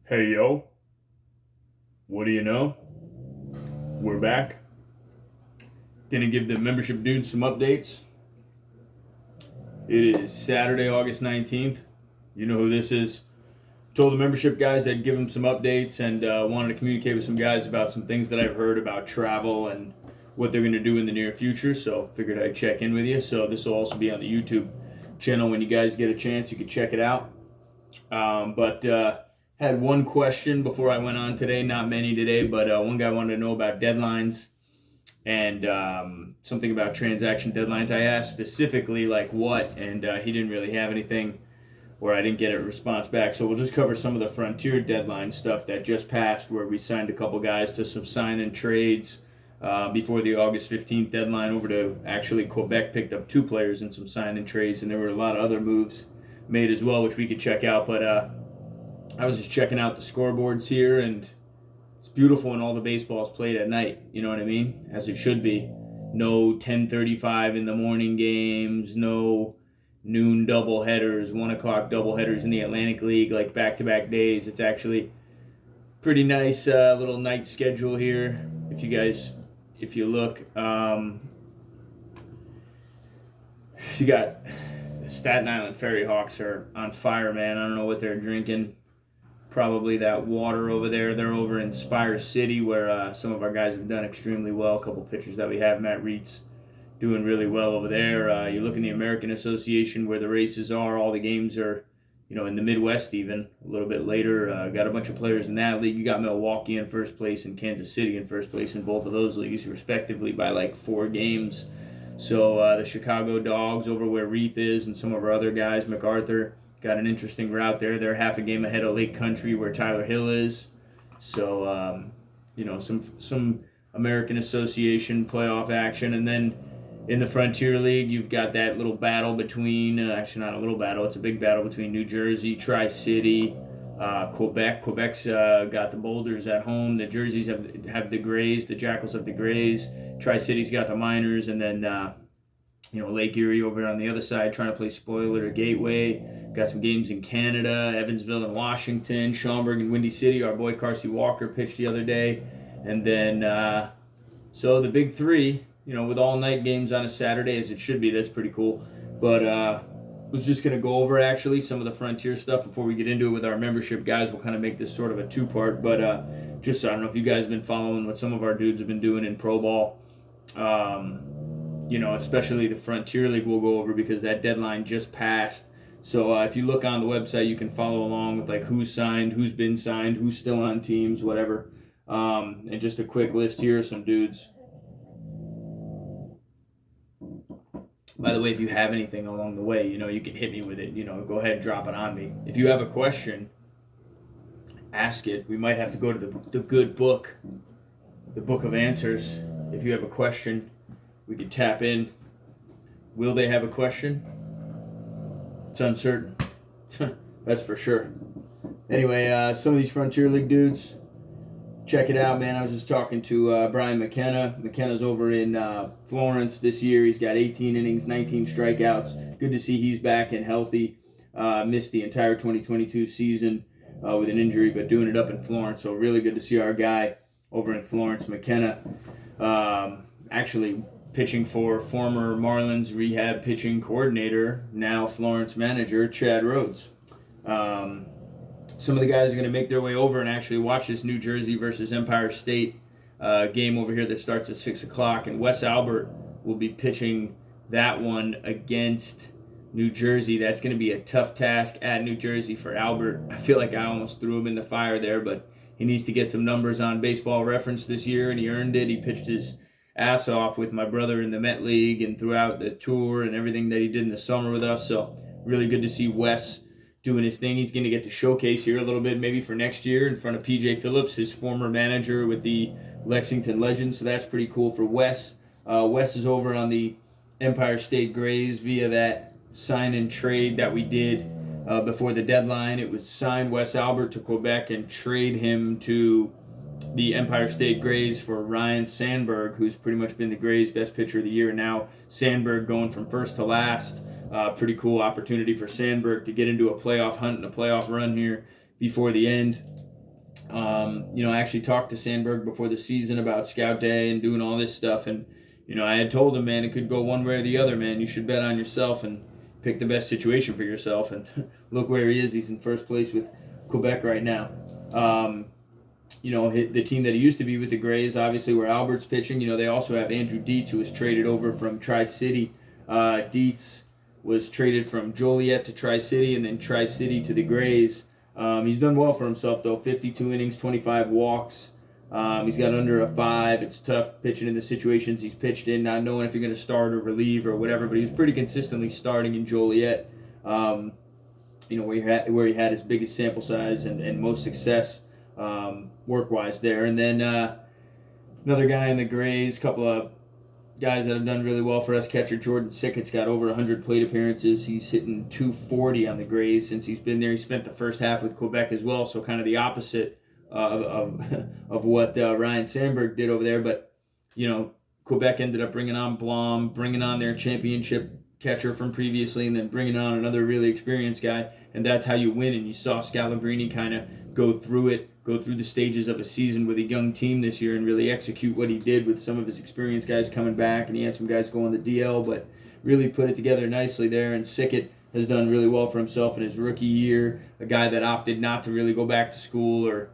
Hey yo, what do you know? We're back. Gonna give the membership dudes some updates. It is Saturday, August 19th. You know who this is. Told the membership guys I'd give them some updates and wanted to communicate with some guys about some things that I've heard about travel and what they're gonna do in the near future. So figured I'd check in with you. So this will also be on the YouTube channel when you guys get a chance. You can check it out. But had one question before I went on today. Not many today, but one guy wanted to know about deadlines and something about transaction deadlines. I asked specifically like what, and he didn't really have anything, or I didn't get a response back. So we'll just cover some of the Frontier deadline stuff that just passed, where we signed a couple guys to some sign and trades before the August 15th deadline. Over to actually Quebec picked up two players in some sign and trades, and there were a lot of other moves made as well, which we could check out. But I was just checking out the scoreboards here, and it's beautiful when all the baseball's played at night. You know what I mean? As it should be. No 10:35 in the morning games. No noon double headers. 1 o'clock double headers in the Atlantic League, like back-to-back days. It's actually pretty nice little night schedule here. If you look, you got the Staten Island Ferry Hawks are on fire, man. I don't know what they're drinking. Probably that water over there. They're over in Spire City, where some of our guys have done extremely well. A couple pitchers that we have, Matt Reitz, doing really well over there. You look in the American Association where the races are. All the games are, in the Midwest even a little bit later. Got a bunch of players in that league. You got Milwaukee in first place and Kansas City in first place in both of those leagues, respectively, by like 4 games. So the Chicago Dogs over where Reith is and some of our other guys, MacArthur, got an interesting route there. They're half a game ahead of Lake Country where Tyler Hill is. So, some American Association playoff action. And then in the Frontier League, you've got that little battle between, actually not a little battle, it's a big battle between New Jersey, Tri-City, Quebec. Quebec's got the Boulders at home. The Jerseys have the Grays. The Jackals have the Grays. Tri-City's got the Miners. And then, Lake Erie over on the other side trying to play spoiler or gateway. Got some games in Canada, Evansville and Washington, Schaumburg and Windy City. Our boy Carsey Walker pitched the other day. And then, so the big three, with all night games on a Saturday, as it should be. That's pretty cool. But was just going to go over actually some of the Frontier stuff before we get into it with our membership guys. We'll kind of make this sort of a two-part. But just, I don't know if you guys have been following what some of our dudes have been doing in Pro Ball. Especially the Frontier League we'll go over because that deadline just passed. So if you look on the website, you can follow along with like who's signed, who's been signed, who's still on teams, whatever. And just a quick list here of some dudes. By the way, if you have anything along the way, you can hit me with it. Go ahead and drop it on me. If you have a question, ask it. We might have to go to the good book, the book of answers. If you have a question, we could tap in. Will they have a question? It's uncertain. That's for sure. Anyway, some of these Frontier League dudes, check it out, man. I was just talking to Brian McKenna. McKenna's over in Florence this year. He's got 18 innings, 19 strikeouts. Good to see he's back and healthy. Missed the entire 2022 season with an injury, but doing it up in Florence. So really good to see our guy over in Florence, McKenna. Actually pitching for former Marlins rehab pitching coordinator, now Florence manager, Chad Rhodes. Some of the guys are going to make their way over and actually watch this New Jersey versus Empire State game over here that starts at 6 o'clock. And Wes Albert will be pitching that one against New Jersey. That's going to be a tough task at New Jersey for Albert. I feel like I almost threw him in the fire there, but he needs to get some numbers on Baseball Reference this year, and he earned it. He pitched his ass off with my brother in the Met League and throughout the tour and everything that he did in the summer with us. So really good to see Wes doing his thing. He's going to get to showcase here a little bit maybe for next year in front of PJ Phillips, his former manager with the Lexington Legends. So that's pretty cool for Wes. Wes is over on the Empire State Grays via that sign and trade that we did before the deadline. It was signed Wes Albert to Quebec and trade him to the Empire State Grays for Ryan Sandberg, who's pretty much been the Grays' best pitcher of the year. Now Sandberg going from first to last. Pretty cool opportunity for Sandberg to get into a playoff hunt and a playoff run here before the end. I actually talked to Sandberg before the season about Scout Day and doing all this stuff, and I had told him, man, it could go one way or the other, man. You should bet on yourself and pick the best situation for yourself. And look where he is. He's in first place with Quebec right now. The team that he used to be with, the Grays, obviously, where Albert's pitching. They also have Andrew Dietz, who was traded over from Tri-City. Dietz was traded from Joliet to Tri-City, and then Tri-City to the Grays. He's done well for himself, though. 52 innings, 25 walks. He's got under a 5. It's tough pitching in the situations he's pitched in, not knowing if you're going to start or relieve or whatever, but he was pretty consistently starting in Joliet, where he had his biggest sample size and most success work-wise there. And then another guy in the Grays, a couple of guys that have done really well for us. Catcher Jordan Sickett's got over 100 plate appearances. He's hitting 240 on the Grays since he's been there. He spent the first half with Quebec as well, so kind of the opposite of what Ryan Sandberg did over there. But, Quebec ended up bringing on Blom, bringing on their championship catcher from previously, and then bringing on another really experienced guy, and that's how you win. And you saw Scalabrini kind of go through the stages of a season with a young team this year and really execute what he did with some of his experienced guys coming back, and he had some guys going the DL, but really put it together nicely there. And Sickett has done really well for himself in his rookie year, a guy that opted not to really go back to school or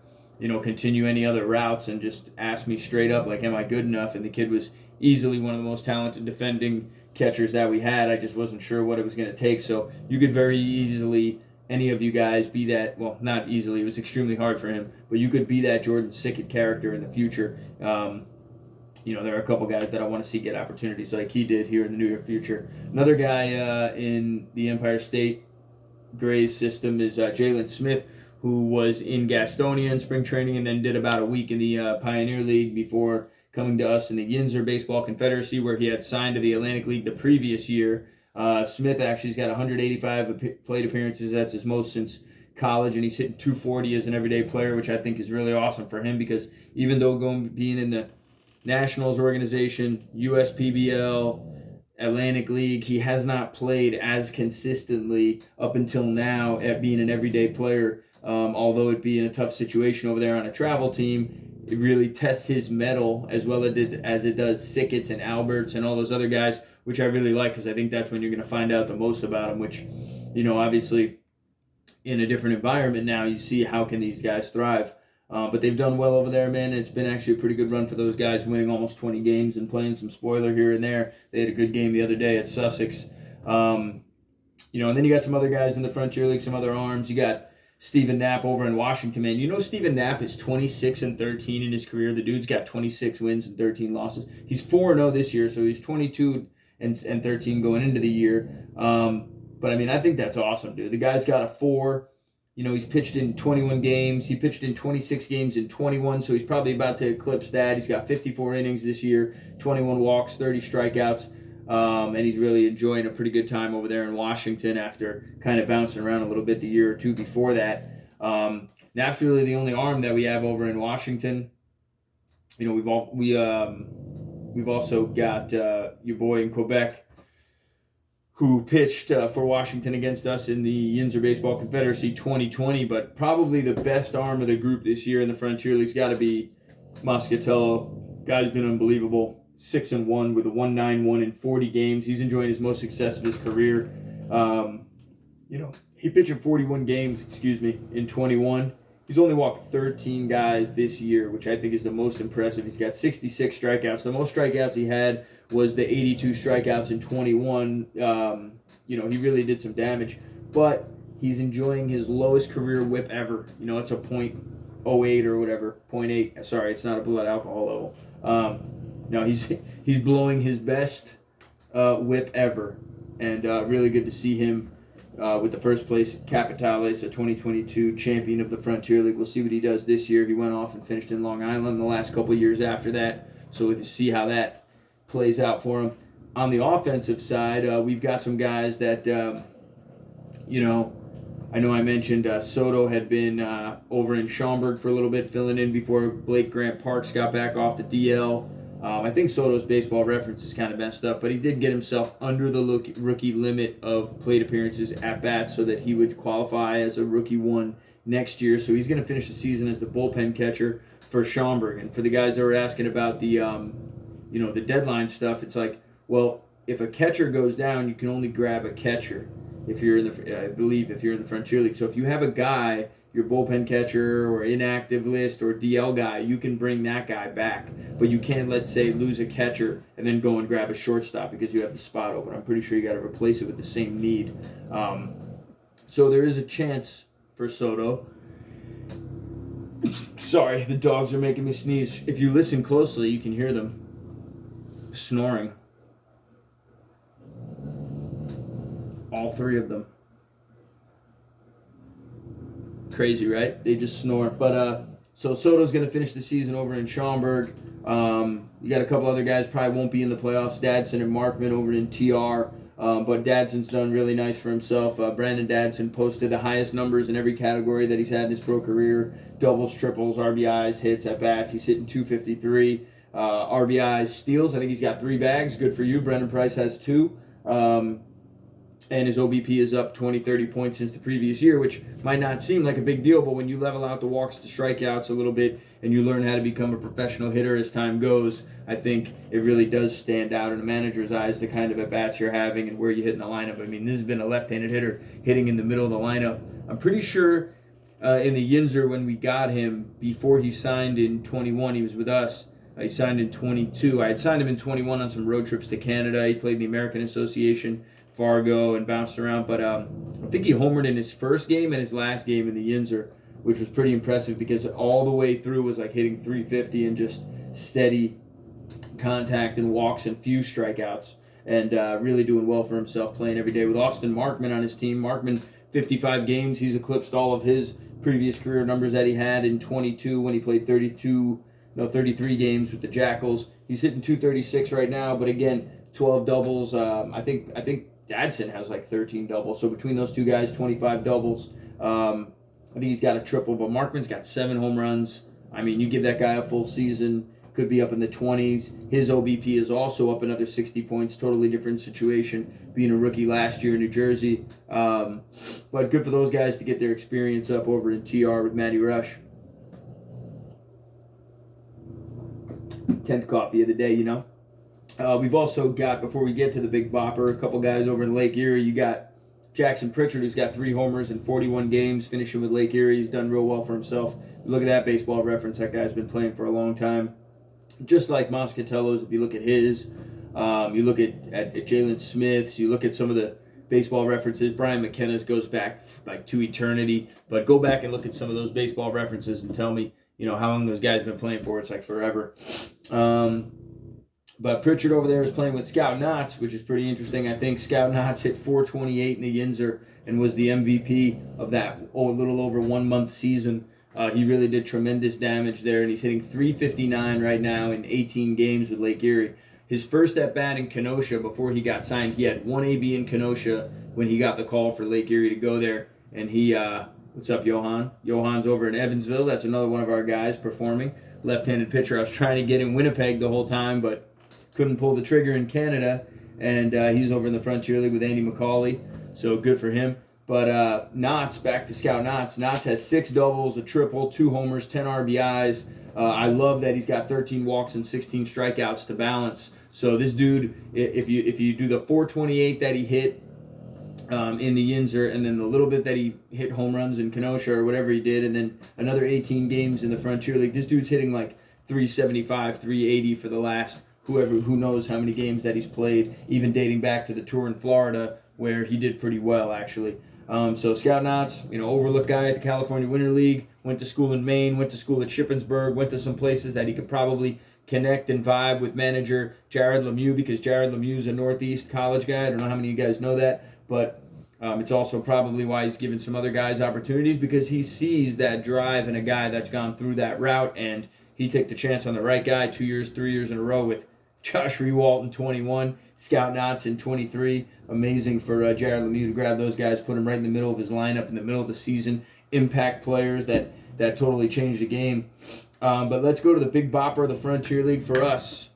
continue any other routes and just asked me straight up, like, am I good enough? And the kid was easily one of the most talented defending catchers that we had. I just wasn't sure what it was going to take. So you could very easily, any of you guys, be that, well, not easily, it was extremely hard for him, but you could be that Jordan Sickett character in the future. There are a couple guys that I want to see get opportunities like he did here in the near future. Another guy in the Empire State Grays system is Jalen Smith, who was in Gastonia in spring training and then did about a week in the Pioneer League before coming to us in the Yinzer Baseball Confederacy, where he had signed to the Atlantic League the previous year. Smith actually has got 185 plate appearances. That's his most since college, and he's hitting 240 as an everyday player, which I think is really awesome for him because even though being in the Nationals organization, USPBL, Atlantic League, he has not played as consistently up until now at being an everyday player. Although it be in a tough situation over there on a travel team, it really tests his mettle as well as it does Sickett's and Albert's and all those other guys, which I really like because I think that's when you're going to find out the most about them, which, obviously in a different environment now, you see how can these guys thrive. But they've done well over there, man. It's been actually a pretty good run for those guys, winning almost 20 games and playing some spoiler here and there. They had a good game the other day at Sussex. And then you got some other guys in the Frontier League, some other arms. You got Stephen Knapp over in Washington, man. Stephen Knapp is 26-13 in his career. The dude's got 26 wins and 13 losses. He's 4-0 this year, so he's 22 and 13 going into the year. But I think that's awesome, dude. The guy's got a 4. He's pitched in 21 games. He pitched in 26 games in 21, so he's probably about to eclipse that. He's got 54 innings this year, 21 walks, 30 strikeouts. And he's really enjoying a pretty good time over there in Washington after kind of bouncing around a little bit the year or two before that. That's really the only arm that we have over in Washington. We've also got your boy in Quebec who pitched for Washington against us in the Yinzer Baseball Confederacy 2020, but probably the best arm of the group this year in the Frontier League's got to be Moscatello. Guy's been unbelievable. 6-1 with a 1.91 in 40 games. He's enjoying his most success of his career. He pitched in 41 games, in 21. He's only walked 13 guys this year, which I think is the most impressive. He's got 66 strikeouts. The most strikeouts he had was the 82 strikeouts in 21. He really did some damage, but he's enjoying his lowest career whip ever. It's a .08 or whatever, .8. Sorry, it's not a blood alcohol level. No, he's blowing his best whip ever, and really good to see him with the first place Capitales, a 2022 champion of the Frontier League. We'll see what he does this year. He went off and finished in Long Island the last couple of years after that, so we'll see how that plays out for him. On the offensive side, we've got some guys that, I know I mentioned Soto had been over in Schaumburg for a little bit, filling in before Blake Grant Parks got back off the DL. I think Soto's baseball reference is kind of messed up, but he did get himself under the rookie limit of plate appearances at bats so that he would qualify as a rookie one next year. So he's going to finish the season as the bullpen catcher for Schaumburg. And for the guys that were asking about the, the deadline stuff, it's like, well, if a catcher goes down, you can only grab a catcher if you're in the, I believe, if you're in the Frontier League. So if you have a guy, your bullpen catcher or inactive list or DL guy, you can bring that guy back. But you can't, let's say, lose a catcher and then go and grab a shortstop because you have the spot open. I'm pretty sure you got to replace it with the same need. So there is a chance for Soto. Sorry, the dogs are making me sneeze. If you listen closely, you can hear them snoring. All three of them. Crazy, right? They just snore. But so Soto's going to finish the season over in Schaumburg. You got a couple other guys probably won't be in the playoffs. Dadson and Markman over in TR. But Dadson's done really nice for himself. Brandon Dadson posted the highest numbers in every category that he's had in his pro career. Doubles, triples, RBIs, hits, at-bats. He's hitting 253. RBIs, steals. I think he's got 3 bags. Good for you. Brendan Price has 2. And his OBP is up 20, 30 points since the previous year, which might not seem like a big deal, but when you level out the walks to strikeouts a little bit and you learn how to become a professional hitter as time goes, I think it really does stand out in a manager's eyes, the kind of at-bats you're having and where you hit in the lineup. I mean, this has been a left-handed hitter hitting in the middle of the lineup. I'm pretty sure in the Yinzer when we got him, before he signed in 21, he was with us. He signed in 22. I had signed him in 21 on some road trips to Canada. He played in the American Association, Fargo, and bounced around. But I think he homered in his first game and his last game in the Yinzer, which was pretty impressive because all the way through was like hitting 350 and just steady contact and walks and few strikeouts. And really doing well for himself, playing every day with Austin Markman on his team. Markman, 55 games. He's eclipsed all of his previous career numbers that he had in 22 when he played 33 games with the Jackals. He's hitting 236 right now, but again, 12 doubles. I think Dadson has like 13 doubles. So between those two guys, 25 doubles. I think he's got a triple, but Markman's got 7 home runs. I mean, you give that guy a full season, could be up in the 20s. His OBP is also up another 60 points. Totally different situation, being a rookie last year in New Jersey. But good for those guys to get their experience up over in TR with Matty Rush. 10th coffee of the day, you know. We've also got, before we get to the Big Bopper, a couple guys over in Lake Erie. You got Jackson Pritchard, who's got 3 homers in 41 games, finishing with Lake Erie. He's done real well for himself. Look at that Baseball Reference. That guy's been playing for a long time. Just like Moscatello's, if you look at his, you look at Jalen Smith's, you look at some of the Baseball References. Brian McKenna's goes back like to eternity. But go back and look at some of those Baseball References and tell me, how long those guys have been playing for. It's like forever. But Pritchard over there is playing with Scout Knotts, which is pretty interesting. I think Scout Knotts hit 428 in the Yinzer and was the MVP of that a little over 1 month season. He really did tremendous damage there, and he's hitting 359 right now in 18 games with Lake Erie. His first at-bat in Kenosha before he got signed, he had 1 AB in Kenosha when he got the call for Lake Erie to go there. And he, what's up, Johan? Johan's over in Evansville. That's another one of our guys performing. Left-handed pitcher. I was trying to get in Winnipeg the whole time, but couldn't pull the trigger in Canada, and he's over in the Frontier League with Andy McCauley, so good for him. But Knotts, back to Scout Knotts. Knotts has 6 doubles, a triple, 2 homers, 10 RBIs. I love that he's got 13 walks and 16 strikeouts to balance. So this dude, if you do the 428 that he hit in the Yinzer, and then the little bit that he hit home runs in Kenosha or whatever he did, and then another 18 games in the Frontier League, this dude's hitting like 375, 380 for the last who knows how many games that he's played, even dating back to the tour in Florida where he did pretty well, actually. So Scout Knotts, overlooked guy at the California Winter League, went to school in Maine, went to school at Shippensburg, went to some places that he could probably connect and vibe with manager Jared Lemieux, because Jared Lemieux's a Northeast college guy. I don't know how many of you guys know that, but it's also probably why he's given some other guys opportunities, because he sees that drive in a guy that's gone through that route, and he took the chance on the right guy 2 years, 3 years in a row with Josh Rewalt in 21, Scout Knotts in 23. Amazing for Jared Lemieux to grab those guys, put them right in the middle of his lineup in the middle of the season. Impact players that totally changed the game. But let's go to the Big Bopper of the Frontier League for us.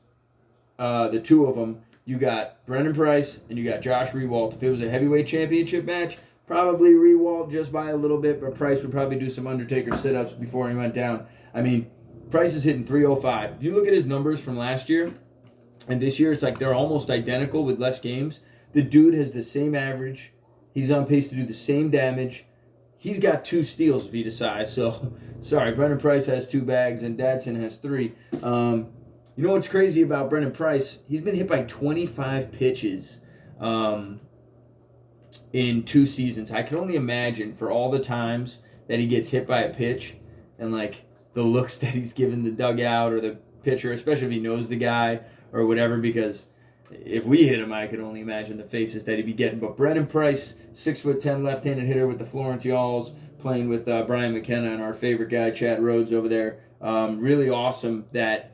The two of them, you got Brendan Price and you got Josh Rewalt. If it was a heavyweight championship match, probably Rewalt just by a little bit, but Price would probably do some Undertaker sit-ups before he went down. I mean, Price is hitting 305. If you look at his numbers from last year and this year, it's like they're almost identical with less games. The dude has the same average. He's on pace to do the same damage. He's got 2 steals if he decides. So, sorry, Brendan Price has 2 bags and Dadson has 3. You know what's crazy about Brendan Price? He's been hit by 25 pitches in 2 seasons. I can only imagine for all the times that he gets hit by a pitch and like the looks that he's given the dugout or the pitcher, especially if he knows the guy or whatever, because if we hit him, I can only imagine the faces that he'd be getting. But Brendan Price, 6'10", left-handed hitter with the Florentials, playing with Brian McKenna and our favorite guy, Chad Rhodes, over there. Really awesome that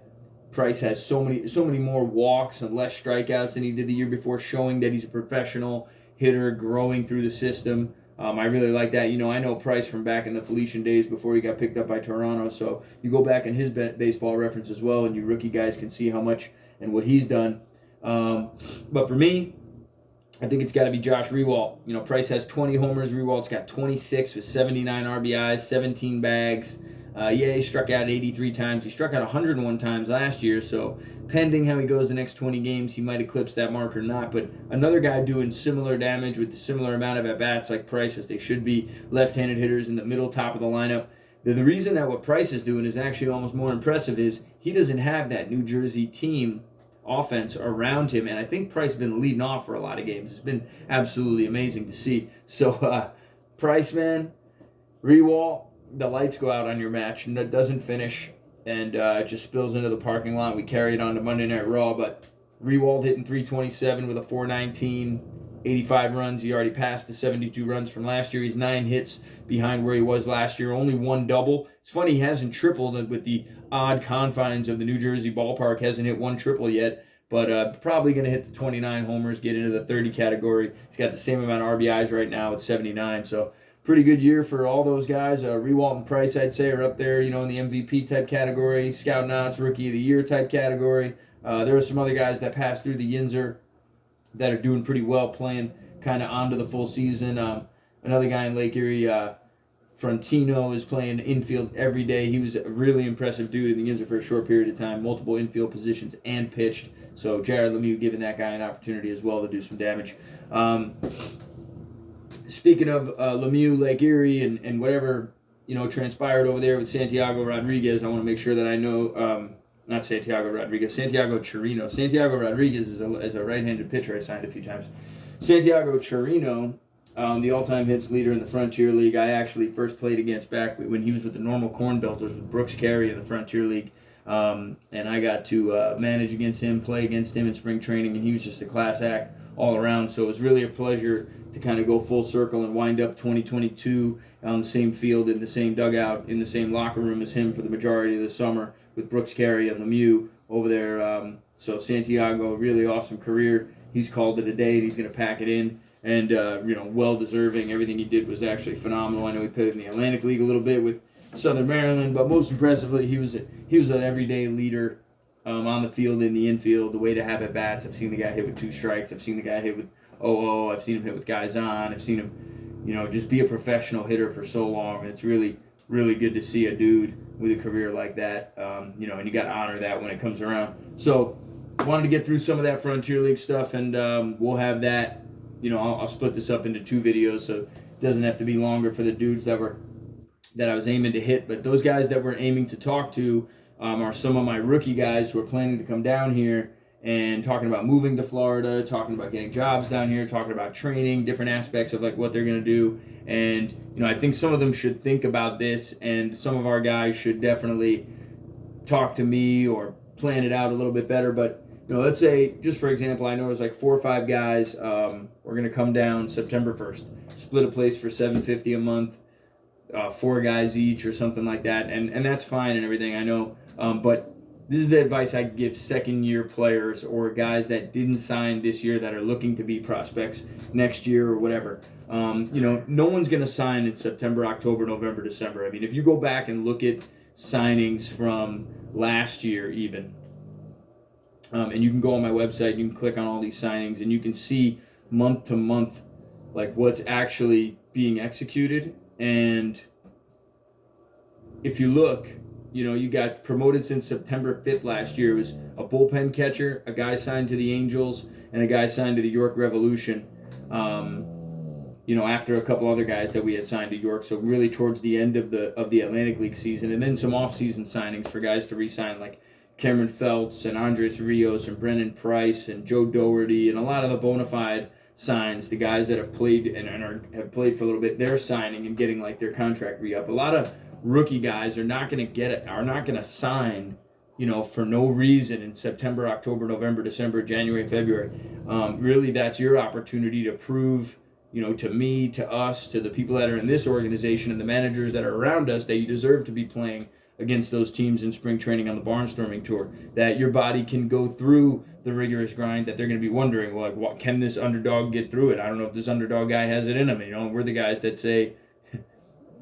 Price has so many more walks and less strikeouts than he did the year before, showing that he's a professional hitter growing through the system. I really like that. You know, I know Price from back in the Felician days before he got picked up by Toronto. So you go back in his baseball reference as well, and you rookie guys can see how much and what he's done. But for me, I think it's got to be Josh Rewalt. You know, Price has 20 homers. Rewalt's got 26 with 79 RBIs, 17 bags. He struck out 83 times. He struck out 101 times last year, so pending how he goes the next 20 games, he might eclipse that mark or not. But another guy doing similar damage with a similar amount of at-bats like Price, as they should be, left-handed hitters in the middle top of the lineup. The reason that what Price is doing is actually almost more impressive is he doesn't have that New Jersey team offense around him, and I think Price has been leading off for a lot of games. It's been absolutely amazing to see. So, Price, man, Rewalt, the lights go out on your match, and it doesn't finish, and it just spills into the parking lot. We carry it on to Monday Night Raw, but Rewalt hitting 327 with a 419, 85 runs. He already passed the 72 runs from last year. He's 9 hits behind where he was last year, only 1 double. It's funny, he hasn't tripled with the odd confines of the New Jersey ballpark, hasn't hit 1 triple yet, but probably going to hit the 29 homers, get into the 30 category. He's got the same amount of RBIs right now at 79, so pretty good year for all those guys. Rewalt and Price, I'd say, are up there, you know, in the MVP type category, Scout Knots, Rookie of the Year type category. There are some other guys that passed through the Yinzer that are doing pretty well, playing kind of onto the full season. Another guy in Lake Erie, Frontino, is playing infield every day. He was a really impressive dude in the Yinzer for a short period of time, multiple infield positions and pitched. So Jared Lemieux giving that guy an opportunity as well to do some damage. Speaking of Lemieux, Lake Erie, and whatever, you know, transpired over there with Santiago Rodriguez, I want to make sure that I know, not Santiago Rodriguez, Santiago Chirino. Santiago Rodriguez is a right-handed pitcher I signed a few times. Santiago Chirino, the all-time hits leader in the Frontier League. I actually first played against back when he was with the Normal Corn Belters with Brooks Carey in the Frontier League. And I got to manage against him, play against him in spring training, and he was just a class act all around. So it was really a pleasure to kind of go full circle and wind up 2022 on the same field, in the same dugout, in the same locker room as him for the majority of the summer with Brooks Carey and Lemieux over there. So Santiago, really awesome career. He's called it a day, and he's going to pack it in. And, well-deserving. Everything he did was actually phenomenal. I know he played in the Atlantic League a little bit with Southern Maryland, but most impressively, he was an everyday leader on the field, in the infield, the way to have at-bats. I've seen the guy hit with 2 strikes. I've seen the guy hit with 0-0. I've seen him hit with guys on. I've seen him, just be a professional hitter for so long. And it's really, really good to see a dude with a career like that, and you got to honor that when it comes around. So wanted to get through some of that Frontier League stuff, and we'll have that. I'll split this up into 2 videos, so it doesn't have to be longer for the dudes that I was aiming to hit. But those guys that we're aiming to talk to are some of my rookie guys who are planning to come down here and talking about moving to Florida, talking about getting jobs down here, talking about training, different aspects of like what they're going to do. And, I think some of them should think about this, and some of our guys should definitely talk to me or plan it out a little bit better. But, let's say, just for example, I know there's like 4 or 5 guys. We're going to come down September 1st, split a place for $750 a month, 4 guys each or something like that. And that's fine and everything, I know. But this is the advice I give second-year players or guys that didn't sign this year that are looking to be prospects next year or whatever. No one's going to sign in September, October, November, December. I mean, if you go back and look at signings from last year even, and you can go on my website, you can click on all these signings, and you can see month to month, like what's actually being executed. And if you look, you got promoted since September 5th last year. It was a bullpen catcher, a guy signed to the Angels, and a guy signed to the York Revolution. After a couple other guys that we had signed to York, so really towards the end of the Atlantic League season, and then some off-season signings for guys to re-sign, like Cameron Feltz and Andres Rios and Brennan Price and Joe Dougherty, and a lot of the bona fide signs, the guys that have played and have played for a little bit, they're signing and getting like their contract re-up. A lot of rookie guys are not going to sign, for no reason in September, October, November, December, January, February. Really, that's your opportunity to prove, to me, to us, to the people that are in this organization and the managers that are around us, that you deserve to be playing against those teams in spring training on the Barnstorming Tour, that your body can go through the rigorous grind, that they're going to be wondering, well, like, what can this underdog get through it? I don't know if this underdog guy has it in him. We're the guys that say,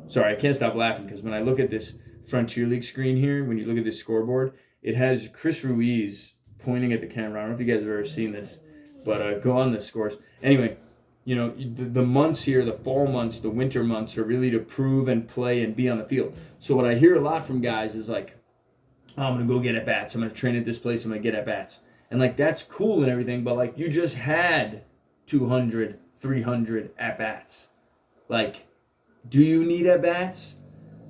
sorry, I can't stop laughing because when I look at this Frontier League screen here, when you look at this scoreboard, it has Chris Ruiz pointing at the camera. I don't know if you guys have ever seen this, but go on the scores. Anyway, the months here, the fall months, the winter months are really to prove and play and be on the field. So what I hear a lot from guys is like, oh, I'm going to go get at-bats. I'm going to train at this place. I'm going to get at-bats. And like, that's cool and everything, but like, you just had 200, 300 at-bats. Like, do you need at-bats?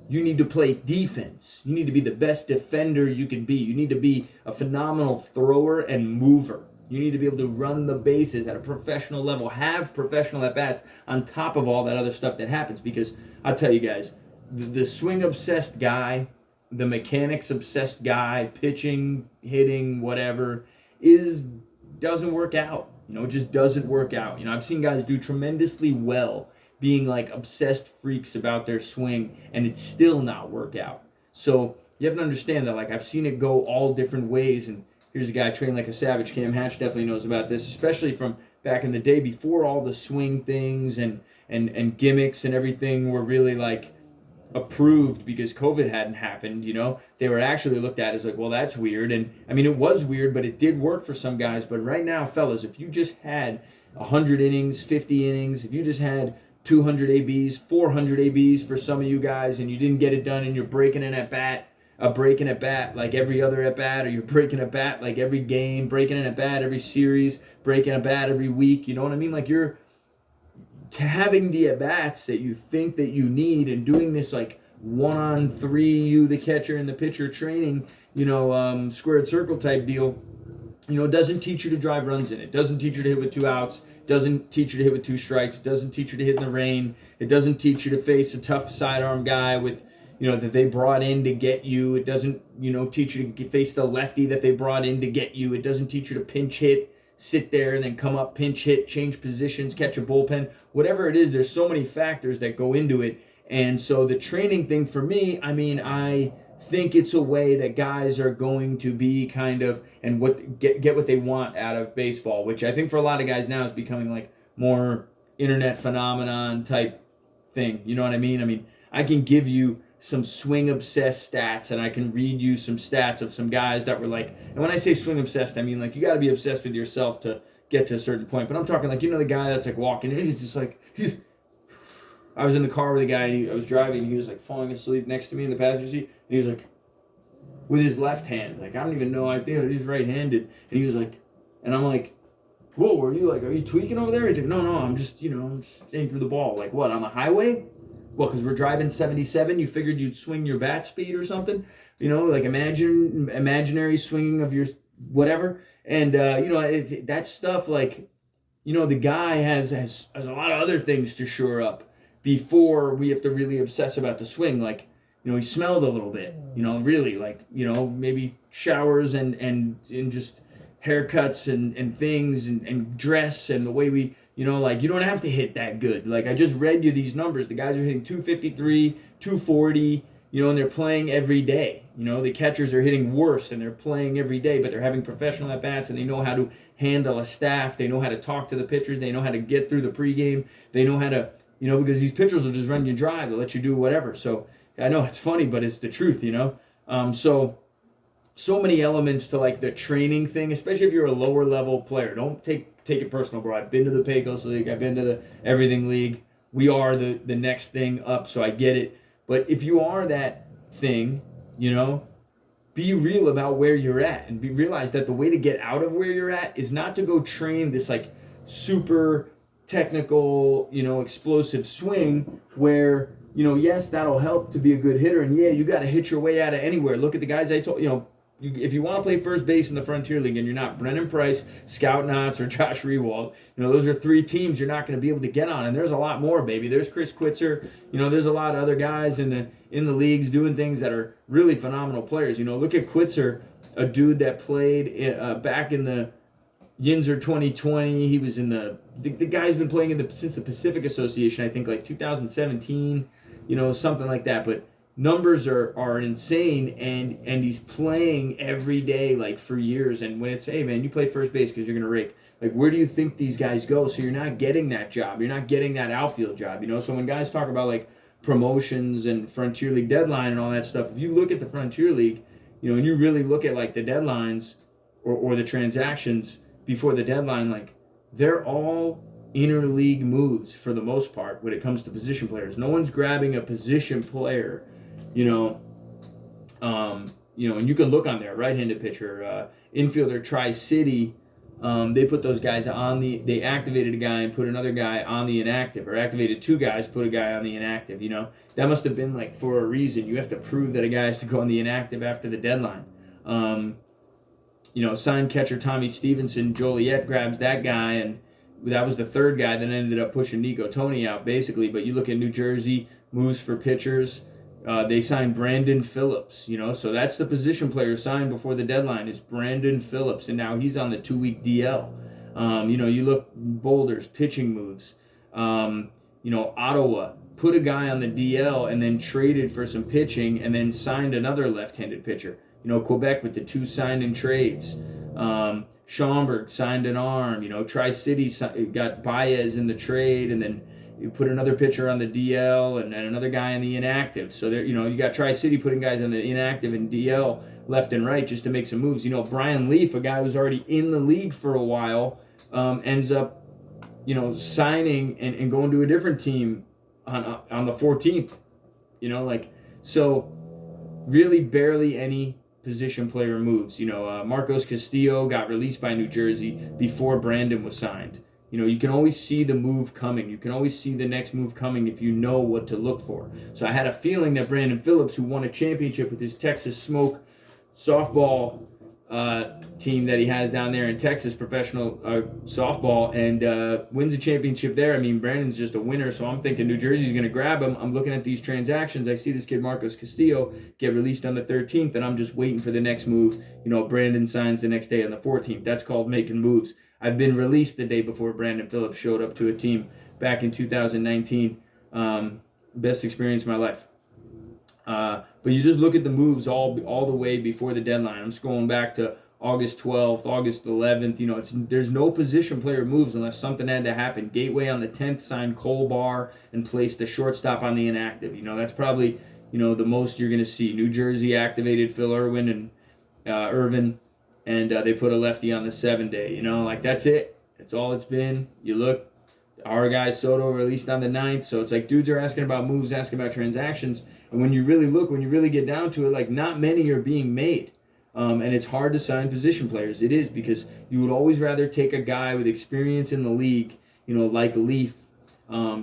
You need to play defense. You need to be the best defender you can be. You need to be a phenomenal thrower and mover. You need to be able to run the bases at a professional level, have professional at-bats on top of all that other stuff that happens. Because I'll tell you guys, the swing-obsessed guy, the mechanics-obsessed guy, pitching, hitting, whatever, doesn't work out. It just doesn't work out. I've seen guys do tremendously well being like obsessed freaks about their swing, and it's still not work out. So you have to understand that, like, I've seen it go all different ways, and here's a guy trained like a savage. Cam Hatch definitely knows about this, especially from back in the day before all the swing things and gimmicks and everything were really like approved because COVID hadn't happened. They were actually looked at as like, well, that's weird. And I mean, it was weird, but it did work for some guys. But right now, fellas, if you just had 100 innings, 50 innings, if you just had 200 ABs, 400 ABs for some of you guys, and you didn't get it done, and you're breaking an at-bat, breaking at bat like every other at bat, or you're breaking a bat like every game, breaking an at bat every series, breaking a bat every week. You know what I mean? Like, you're having the at bats that you think that you need, and doing this like 1-on-3, you the catcher and the pitcher training, squared circle type deal. It doesn't teach you to drive runs in. It doesn't teach you to hit with 2 outs. Doesn't teach you to hit with 2 strikes. Doesn't teach you to hit in the rain. It doesn't teach you to face a tough sidearm guy with, that they brought in to get you. It doesn't, teach you to face the lefty that they brought in to get you. It doesn't teach you to pinch hit, sit there and then come up, pinch hit, change positions, catch a bullpen. Whatever it is, there's so many factors that go into it. And so the training thing for me, I think it's a way that guys are going to be kind of and get what they want out of baseball, which I think for a lot of guys now is becoming like more internet phenomenon type thing. You know what I mean? I mean, I can give you some swing obsessed stats, and I can read you some stats of some guys that were like, and when I say swing obsessed, I mean like you got to be obsessed with yourself to get to a certain point. But I'm talking like, the guy that's like walking in, he's just like, I was in the car with a guy, and I was driving, and he was like falling asleep next to me in the passenger seat, and he was like, with his left hand, like, I don't even know, I think he's right-handed, and he was like, and I'm like, whoa, are you tweaking over there? He's like, no, I'm just, I'm just aiming for the ball. Like, what, on the highway? Well, because we're driving 77, you figured you'd swing your bat speed or something? Like imaginary swinging of your whatever. And, that stuff, like, the guy has a lot of other things to shore up before we have to really obsess about the swing. Like, he smelled a little bit, really, like, maybe showers and just haircuts and things and dress and the way we, like, you don't have to hit that good. Like, I just read you these numbers. The guys are hitting 253, 240, and they're playing every day. The catchers are hitting worse and they're playing every day, but they're having professional at-bats and they know how to handle a staff. They know how to talk to the pitchers. They know how to get through the pregame. They know how to, because these pitchers will just run you dry. They'll let you do whatever. So I know it's funny, but it's the truth, So many elements to like the training thing, especially if you're a lower level player. Don't take it personal, bro. I've been to the Pecos League. I've been to the Everything League. we are the next thing up, so I get it. But if you are that thing, you know, be real about where you're at and realize that the way to get out of where you're at is not to go train this like super technical, you know, explosive swing where, you know, yes, that'll help to be a good hitter. And yeah, you got to hit your way out of anywhere. Look at the guys I told, you know, if you want to play first base in the Frontier League and you're not Brennan Price, Scout Knotts, or Josh Rewald, you know, those are three teams you're not going to be able to get on. And there's a lot more, baby. There's Chris Quitzer. You know, there's a lot of other guys in the leagues doing things that are really phenomenal players. You know, look at Quitzer, a dude that played back in the Yinzer 2020. He was in the guy's been playing since the Pacific Association, I think like 2017, you know, something like that. But numbers are insane, and he's playing every day like for years. And when it's, hey man, you play first base because you're gonna rake, like where do you think these guys go? So you're not getting that job, you're not getting that outfield job, you know. So when guys talk about like promotions and Frontier League deadline and all that stuff, if you look at the Frontier League, you know, and you really look at like the deadlines or the transactions before the deadline, like they're all interleague moves for the most part when it comes to position players. No one's grabbing a position player, you know, and you can look on there, right-handed pitcher, infielder, Tri-City. They put those guys they activated a guy and put another guy on the inactive, or activated two guys, put a guy on the inactive, you know. That must have been like for a reason. You have to prove that a guy has to go on the inactive after the deadline. You know, signed catcher Tommy Stevenson, Joliet grabs that guy, and that was the third guy that ended up pushing Nico Tony out, basically. But you look at New Jersey, moves for pitchers. They signed Brandon Phillips, you know, so that's the position player signed before the deadline is Brandon Phillips, and now he's on the 2-week DL. You know, you look Boulders, pitching moves. You know, Ottawa put a guy on the DL and then traded for some pitching and then signed another left-handed pitcher. You know, Quebec with the two signed in trades. Schaumburg signed an arm. You know, Tri-City got Baez in the trade, and then you put another pitcher on the DL and another guy on the inactive. So there, you know, you got Tri-City putting guys on the inactive and DL left and right just to make some moves. You know, Brian Leaf, a guy who's already in the league for a while, ends up, you know, signing and going to a different team on the 14th. You know, like, so really barely any position player moves. You know, Marcos Castillo got released by New Jersey before Brandon was signed. You know, you can always see the move coming. You can always see the next move coming if you know what to look for. So I had a feeling that Brandon Phillips, who won a championship with his Texas Smoke softball team that he has down there in Texas, professional softball, and wins a championship there. I mean, Brandon's just a winner, so I'm thinking New Jersey's going to grab him. I'm looking at these transactions. I see this kid Marcos Castillo get released on the 13th, and I'm just waiting for the next move. You know, Brandon signs the next day on the 14th. That's called making moves. I've been released the day before Brandon Phillips showed up to a team back in 2019. Best experience of my life. But you just look at the moves all the way before the deadline. I'm scrolling back to August 12th, August 11th. You know, there's no position player moves unless something had to happen. Gateway on the 10th signed Cole Barr and placed a shortstop on the inactive. You know, that's probably, you know, the most you're going to see. New Jersey activated Phil Irwin and Irvin, and they put a lefty on the 7-day. You know, like that's it. That's all it's been. You look, our guy Soto released on the 9th. So it's like dudes are asking about moves, asking about transactions. And when you really look, when you really get down to it, like not many are being made. And it's hard to sign position players. It is, because you would always rather take a guy with experience in the league, you know, like Leaf,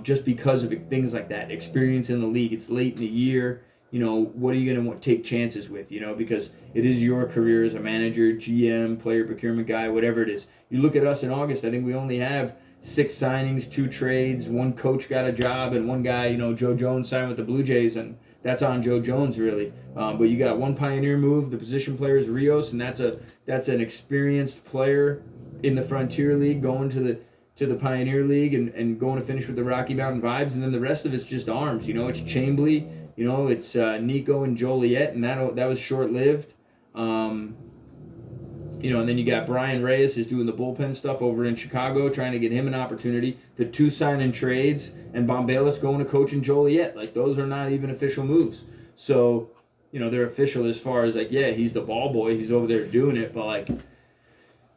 just because of things like that. Experience in the league. It's late in the year. You know, what are you going to take chances with, you know, because it is your career as a manager, GM, player procurement guy, whatever it is. You look at us in August, I think we only have 6 signings, 2 trades, 1 coach got a job, and 1 guy, you know, Joe Jones signed with the Blue Jays, and that's on Joe Jones, really. But you got 1 pioneer move. The position player is Rios, and that's an experienced player in the Frontier League going to the Pioneer League and going to finish with the Rocky Mountain Vibes. And then the rest of it's just arms. You know, it's Chambly. You know, it's Nico and Joliet, and that was short-lived. You know, and then you got Brian Reyes is doing the bullpen stuff over in Chicago, trying to get him an opportunity. The 2 sign-in trades, and Bombalis going to coach in Joliet. Like, those are not even official moves. So, you know, they're official as far as, like, yeah, he's the ball boy. He's over there doing it. But, like,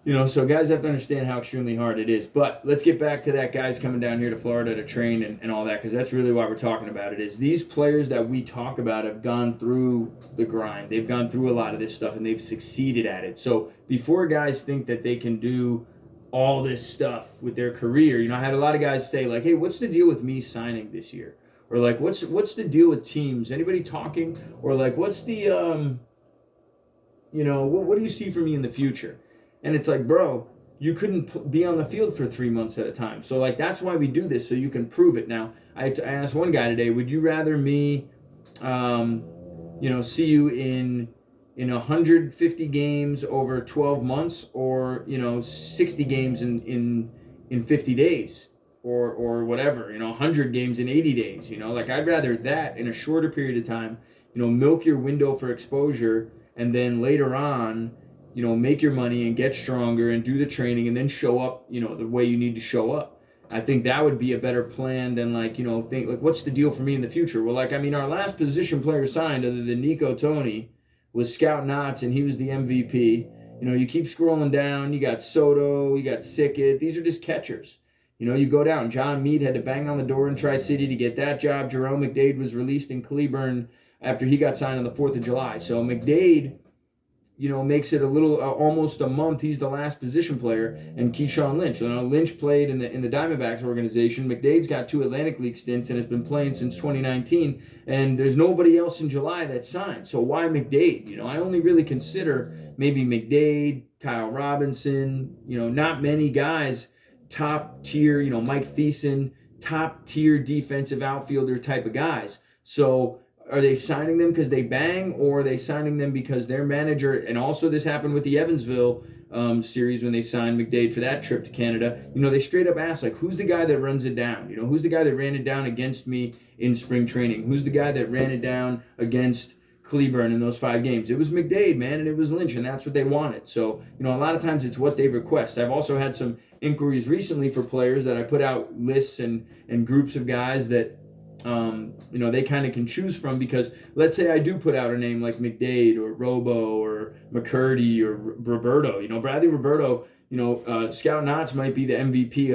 you So guys have to understand how extremely hard it is. But let's get back to that guys coming down here to Florida to train and all that, because that's really why we're talking about it. Is these players that we talk about have gone through the grind. They've gone through a lot of this stuff, and they've succeeded at it. So before guys think that they can do all this stuff with their career, I had a lot of guys say, like, hey, what's the deal with me signing this year? Or, like, what's the deal with teams? Anybody talking? Or, like, what's the, what do you see for me in the future? And it's like, bro, you couldn't be on the field for 3 months at a time. So, like, that's why we do this, so you can prove it. Now, I asked one guy today, would you rather me, see you in 150 games over 12 months, or 60 games in 50 days, or whatever, 100 games in 80 days? Like, I'd rather that in a shorter period of time, milk your window for exposure, and then later on, make your money and get stronger and do the training and then show up, the way you need to show up. I think that would be a better plan than think like, what's the deal for me in the future? Well, our last position player signed other than Nico Toni was Scout Knotts, and he was the MVP. You keep scrolling down, you got Soto, you got Sickett. These are just catchers. You go down. John Meade had to bang on the door in Tri-City to get that job. Jerome McDade was released in Cleburne after he got signed on the 4th of July. So McDade, makes it a little almost a month. He's the last position player, and Keyshawn Lynch. Lynch played in the Diamondbacks organization. McDade's got 2 Atlantic League stints and has been playing since 2019. And there's nobody else in July that signed. So why McDade? I only really consider maybe McDade, Kyle Robinson. Not many guys top tier. Mike Thiessen, top tier defensive outfielder type of guys. So are they signing them because they bang, or are they signing them because their manager, and also this happened with the Evansville series when they signed McDade for that trip to Canada, they straight up asked, like, who's the guy that runs it down? Who's the guy that ran it down against me in spring training? Who's the guy that ran it down against Cleburne in those 5 games? It was McDade, man, and it was Lynch, and that's what they wanted. So, a lot of times it's what they request. I've also had some inquiries recently for players that I put out lists and groups of guys that they kind of can choose from, because let's say I do put out a name like McDade or Robo or McCurdy or Roberto. Bradley Roberto, Scout Knotts might be the MVP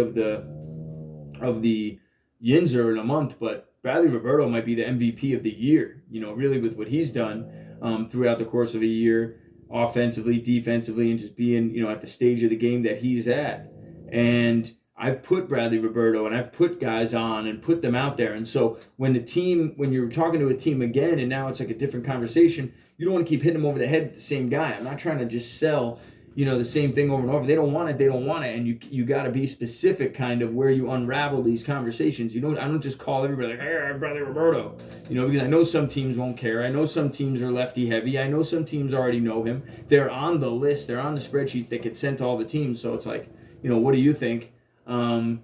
of the Yinzer in a month, but Bradley Roberto might be the MVP of the year, really with what he's done throughout the course of a year, offensively, defensively, and just being, at the stage of the game that he's at. And I've put Bradley Roberto and I've put guys on and put them out there. And so when you're talking to a team again, and now it's like a different conversation, you don't want to keep hitting them over the head with the same guy. I'm not trying to just sell, the same thing over and over. They don't want it. And you got to be specific kind of where you unravel these conversations. I don't just call everybody like, hey, Bradley Roberto, because I know some teams won't care. I know some teams are lefty heavy. I know some teams already know him. They're on the list. They're on the spreadsheets that get sent to all the teams. So it's like, what do you think? So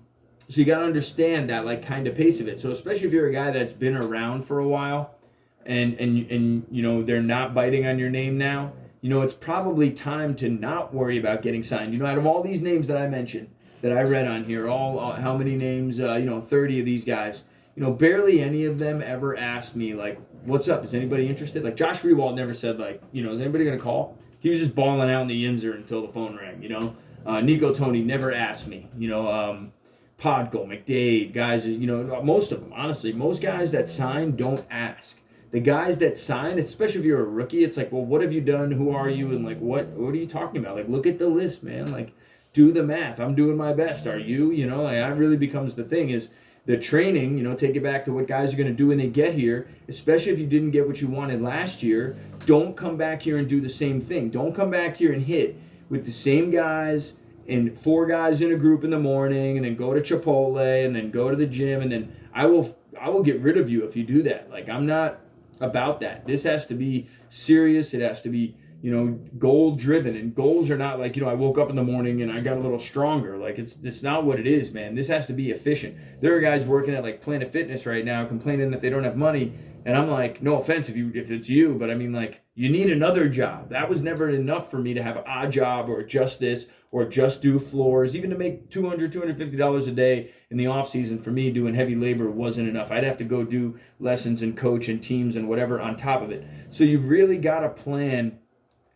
you got to understand that kind of pace of it. So especially if you're a guy that's been around for a while and they're not biting on your name now, it's probably time to not worry about getting signed. Out of all these names that I mentioned, that I read on here, how many names, 30 of these guys, barely any of them ever asked me, like, what's up? Is anybody interested? Like, Josh Rewald never said, like, is anybody going to call? He was just balling out in the Yinzer until the phone rang, Nico Toni never asked me, Podko, McDade, guys, most of them, honestly, most guys that sign don't ask. The guys that sign, especially if you're a rookie, it's like, well, what have you done? Who are you? And like, what are you talking about? Like, look at the list, man. Like, do the math. I'm doing my best. Are you? That really becomes the thing is the training, take it back to what guys are going to do when they get here, especially if you didn't get what you wanted last year. Don't come back here and do the same thing. Don't come back here and hit with the same guys and 4 guys in a group in the morning, and then go to Chipotle, and then go to the gym, and then I will get rid of you if you do that. Like, I'm not about that. This has to be serious. It has to be, goal driven, and goals are not like, I woke up in the morning and I got a little stronger. Like, it's not what it is, man. This has to be efficient. There are guys working at like Planet Fitness right now complaining that they don't have money. And I'm like, no offense if it's you, but I mean, like, you need another job. That was never enough for me to have an odd job or just this or just do floors. Even to make $200, $250 a day in the off season, for me, doing heavy labor wasn't enough. I'd have to go do lessons and coach and teams and whatever on top of it. So you've really got to plan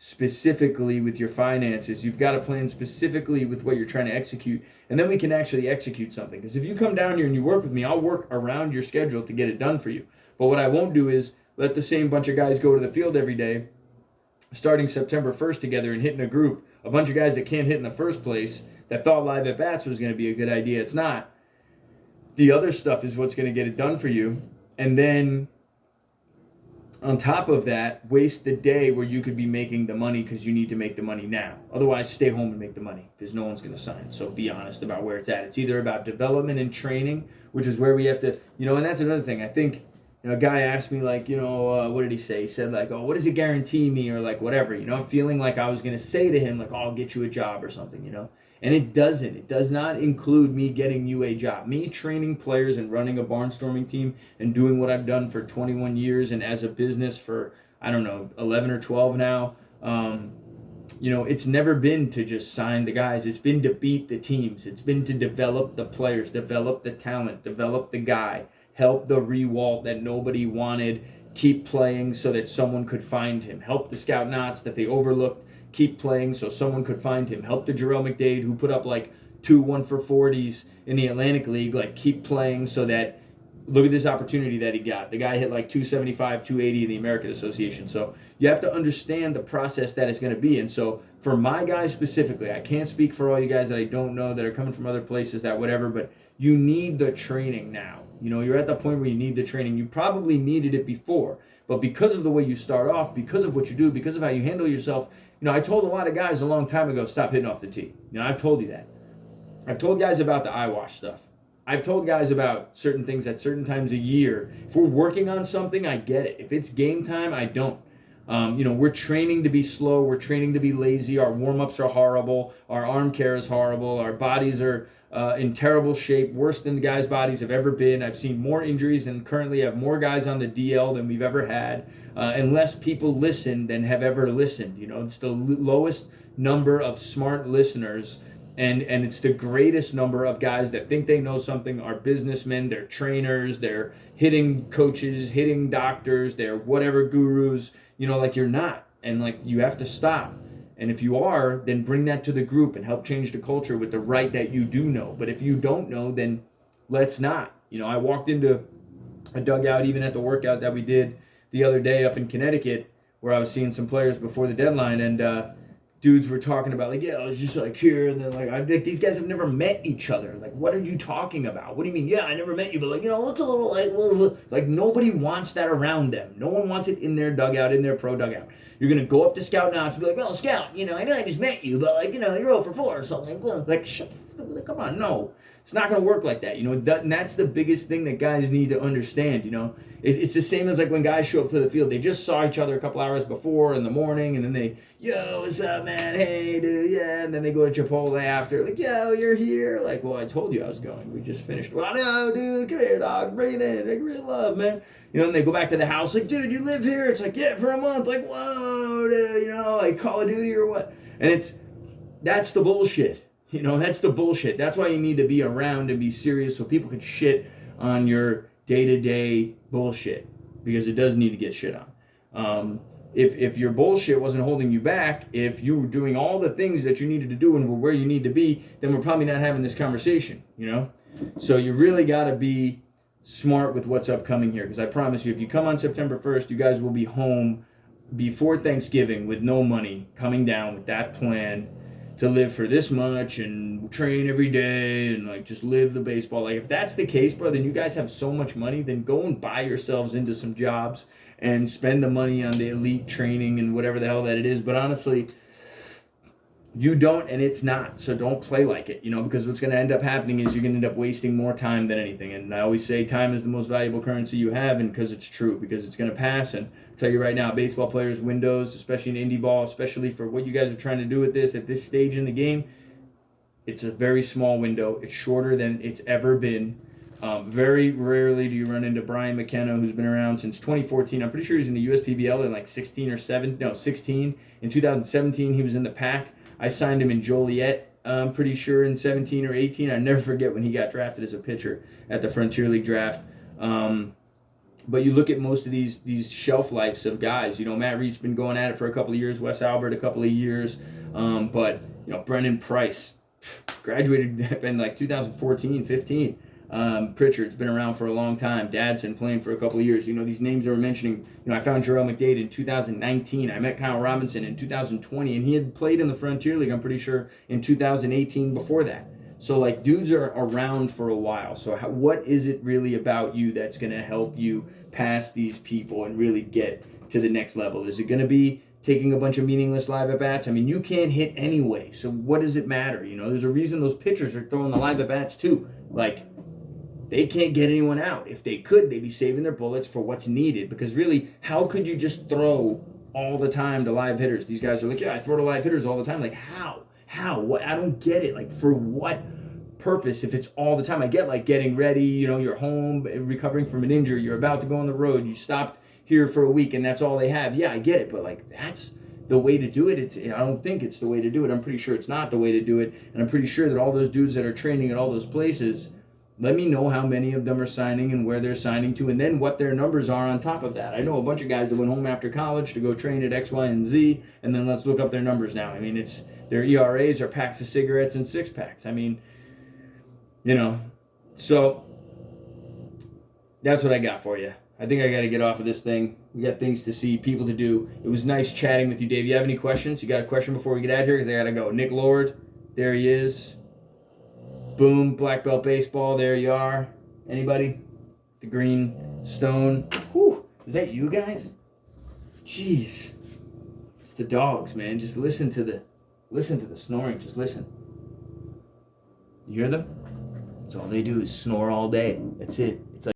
specifically with your finances. You've got to plan specifically with what you're trying to execute. And then we can actually execute something. Because if you come down here and you work with me, I'll work around your schedule to get it done for you. But what I won't do is let the same bunch of guys go to the field every day, starting September 1st together and hitting a group. A bunch of guys that can't hit in the first place, that thought live at bats was going to be a good idea. It's not. The other stuff is what's going to get it done for you. And then on top of that, waste the day where you could be making the money because you need to make the money now. Otherwise, stay home and make the money because no one's going to sign. So be honest about where it's at. It's either about development and training, which is where we have to, and that's another thing. I think, a guy asked me, like, what did he say? He said, like, oh, what does it guarantee me, or like whatever, feeling like I was going to say to him, like, oh, I'll get you a job or something, And it doesn't. It does not include me getting you a job. Me training players and running a barnstorming team and doing what I've done for 21 years and as a business for, 11 or 12 now. It's never been to just sign the guys. It's been to beat the teams. It's been to develop the players, develop the talent, develop the guy, help the Rewalt that nobody wanted keep playing so that someone could find him, help the Scout Knots that they overlooked keep playing so someone could find him, help the Jarrell McDade who put up like 2 1-for-40s in the Atlantic League, like keep playing so that, look at this opportunity that he got. The guy hit like 275, 280 in the American Association. So you have to understand the process that it's going to be. And so for my guys specifically, I can't speak for all you guys that I don't know that are coming from other places, that whatever, but you need the training now. You're at the point where you need the training. You probably needed it before, but because of the way you start off, because of what you do, because of how you handle yourself, I told a lot of guys a long time ago, stop hitting off the tee. I've told you that. I've told guys about the eye wash stuff. I've told guys about certain things at certain times a year. If we're working on something, I get it. If it's game time, I don't. We're training to be slow. We're training to be lazy. Our warm-ups are horrible. Our arm care is horrible. Our bodies are in terrible shape, worse than the guys' bodies have ever been. I've seen more injuries and currently have more guys on the DL than we've ever had, and less people listen than have ever listened. It's the lowest number of smart listeners, and it's the greatest number of guys that think they know something, are businessmen, they're trainers, they're hitting coaches, hitting doctors, they're whatever gurus, like you're not. And like you have to stop. And if you are, then bring that to the group and help change the culture with the right that you do know. But if you don't know, then let's not. I walked into a dugout even at the workout that we did the other day up in Connecticut where I was seeing some players before the deadline, and dudes were talking about, like, yeah, I was just like here, and then like these guys have never met each other. Like, what are you talking about? What do you mean? Yeah, I never met you, but like, looks a little like nobody wants that around them. No one wants it in their dugout, in their pro dugout. You're gonna go up to Scout now and be like, oh, Scout, I know I just met you, but like, you're 0 for 4 or something. Like, shut the fuck, come on, no. It's not going to work like that, and that's the biggest thing that guys need to understand, It's the same as like when guys show up to the field. They just saw each other a couple hours before in the morning, and then they, yo, what's up, man? Hey, dude, yeah. And then they go to Chipotle after, like, yo, you're here. Like, well, I told you I was going. We just finished. Well, no, dude, come here, dog. Bring it in. Make real love, man. And they go back to the house, like, dude, you live here? It's like, yeah, for a month. Like, whoa, dude, like Call of Duty or what? And that's the bullshit. That's the bullshit. That's why you need to be around and be serious so people can shit on your day-to-day bullshit, because it does need to get shit on. If your bullshit wasn't holding you back, if you were doing all the things that you needed to do and were where you need to be, then we're probably not having this conversation, So you really got to be smart with what's upcoming here, because I promise you, if you come on September 1st, you guys will be home before Thanksgiving with no money, coming down with that plan to live for this much and train every day and like just live the baseball. Like if that's the case, bro, then you guys have so much money, then go and buy yourselves into some jobs and spend the money on the elite training and whatever the hell that it is. But honestly, you don't, and it's not. So don't play like it, because what's going to end up happening is you're going to end up wasting more time than anything. And I always say time is the most valuable currency you have, and because it's true, because it's going to pass. And I'll tell you right now, baseball players' windows, especially in indie ball, especially for what you guys are trying to do with this at this stage in the game, it's a very small window. It's shorter than it's ever been. Very rarely do you run into Brian McKenna, who's been around since 2014. I'm pretty sure he's in the USPBL in like 16. In 2017, he was in the pack. I signed him in Joliet, I'm pretty sure, in 17 or 18. I never forget when he got drafted as a pitcher at the Frontier League draft. But you look at most of these shelf lives of guys. Matt Reed's been going at it for a couple of years. Wes Albert a couple of years. But Brendan Price graduated in like 2014, 15. Pritchard's been around for a long time. Dadson playing for a couple of years. These names they were mentioning. I found Jarrell McDade in 2019. I met Kyle Robinson in 2020, and he had played in the Frontier League, I'm pretty sure, in 2018 before that. So, like, dudes are around for a while. So what is it really about you that's going to help you pass these people and really get to the next level? Is it going to be taking a bunch of meaningless live at-bats? I mean, you can't hit anyway, so what does it matter? There's a reason those pitchers are throwing the live at-bats too. Like, they can't get anyone out. If they could, they'd be saving their bullets for what's needed. Because really, how could you just throw all the time to live hitters? These guys are like, yeah, I throw to live hitters all the time. Like, how? What? I don't get it. Like, for what purpose if it's all the time? I get, like, getting ready, you're home, recovering from an injury, you're about to go on the road, you stopped here for a week, and that's all they have. Yeah, I get it, but, like, that's the way to do it. I don't think it's the way to do it. I'm pretty sure it's not the way to do it, and I'm pretty sure that all those dudes that are training at all those places, let me know how many of them are signing and where they're signing to, and then what their numbers are on top of that. I know a bunch of guys that went home after college to go train at X, Y, and Z, and then let's look up their numbers now. I mean, it's their ERAs are packs of cigarettes and six packs. I mean, so that's what I got for you. I think I got to get off of this thing. We got things to see, people to do. It was nice chatting with you, Dave. You have any questions? You got a question before we get out of here? Because I got to go. Nick Lord, there he is. Boom, black belt baseball, there you are. Anybody? The green stone. Whew, is that you guys? Jeez. It's the dogs, man. Just listen to the snoring. Just listen. You hear them? That's all they do is snore all day. That's it. It's like